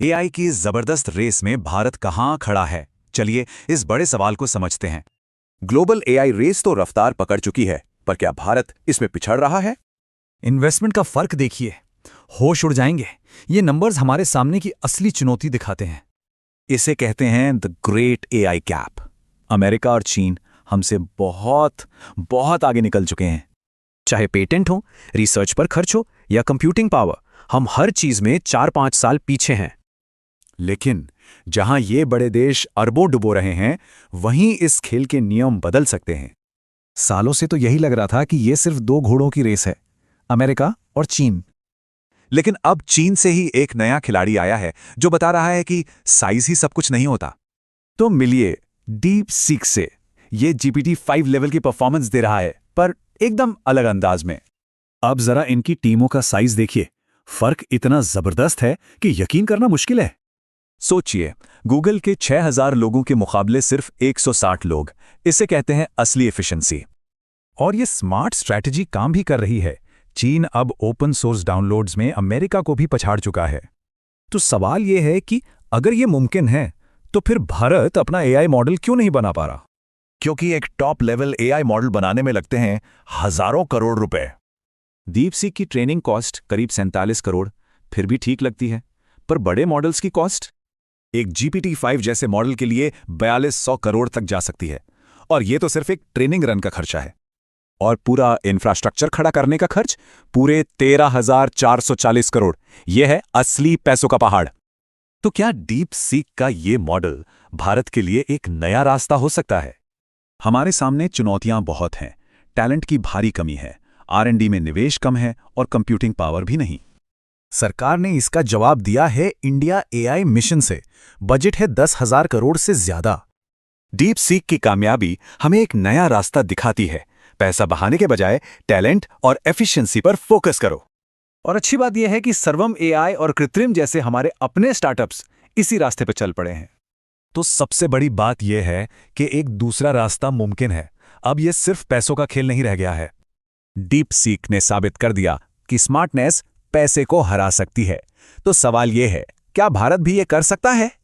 AI की इस जबरदस्त रेस में भारत कहां खड़ा है? चलिए इस बड़े सवाल को समझते हैं। ग्लोबल एआई रेस तो रफ्तार पकड़ चुकी है, पर क्या भारत इसमें पिछड़ रहा है? इन्वेस्टमेंट का फर्क देखिए, होश उड़ जाएंगे। ये नंबर्स हमारे सामने की असली चुनौती दिखाते हैं। इसे कहते हैं the great AI gap. America और चीन हमसे बहुत बहुत आगे निकल चुके हैं। चाहे पेटेंट हो, रिसर्च पर खर्च हो या कंप्यूटिंग पावर, हम हर चीज में 4-5 साल पीछे हैं। लेकिन जहां ये बड़े देश अरबों डुबो रहे हैं, वहीं इस खेल के नियम बदल सकते हैं। सालों से तो यही लग रहा था कि ये सिर्फ दो घोड़ों की रेस है, अमेरिका और चीन। लेकिन अब चीन से ही एक नया खिलाड़ी आया है जो बता रहा है कि साइज ही सब कुछ नहीं होता। तो मिलिए डीप सीक से। ये GPT-5 लेवल की परफॉर्मेंस दे रहा है, पर एकदम अलग अंदाज में। अब जरा इनकी टीमों का साइज देखिए। फर्क इतना जबरदस्त है कि यकीन करना मुश्किल है। सोचिए, गूगल के 6000 लोगों के मुकाबले सिर्फ 160 लोग। इसे कहते हैं असली एफिशिएंसी। और ये स्मार्ट स्ट्रैटेजी काम भी कर रही है। चीन अब ओपन सोर्स डाउनलोड्स में अमेरिका को भी पछाड़ चुका है। तो सवाल ये है कि अगर ये मुमकिन है, तो फिर भारत अपना एआई मॉडल क्यों नहीं बना पा रहा? क्योंकि एक टॉप लेवल एआई मॉडल बनाने में लगते हैं हजारों करोड़ रुपए। डीपसीक की ट्रेनिंग कॉस्ट करीब 47 करोड़ फिर भी ठीक लगती है, पर बड़े मॉडल्स की कॉस्ट एक GPT-5 जैसे मॉडल के लिए 4200 करोड़ तक जा सकती है, और ये तो सिर्फ एक ट्रेनिंग रन का खर्चा है। और पूरा इंफ्रास्ट्रक्चर खड़ा करने का खर्च पूरे 13,440 करोड़। यह है असली पैसों का पहाड़। तो क्या डीप सीक का ये मॉडल भारत के लिए एक नया रास्ता हो सकता है? हमारे सामने चुनौतियां बहुत हैं। टैलेंट की भारी कमी है, R&D में निवेश कम है और कंप्यूटिंग पावर भी नहीं। सरकार ने इसका जवाब दिया है इंडिया एआई मिशन से। बजट है 10,000 करोड़ से ज्यादा। डीप सीक की कामयाबी हमें एक नया रास्ता दिखाती है। पैसा बहाने के बजाय टैलेंट और एफिशिएंसी पर फोकस करो। और अच्छी बात यह है कि सर्वम एआई और कृत्रिम जैसे हमारे अपने स्टार्टअप्स इसी रास्ते पर चल पड़े हैं। तो सबसे बड़ी बात यह है कि एक दूसरा रास्ता मुमकिन है। अब यह सिर्फ पैसों का खेल नहीं रह गया है। डीप सीक ने साबित कर दिया कि स्मार्टनेस पैसे को हरा सकती है। तो सवाल यह है, क्या भारत भी ये कर सकता है?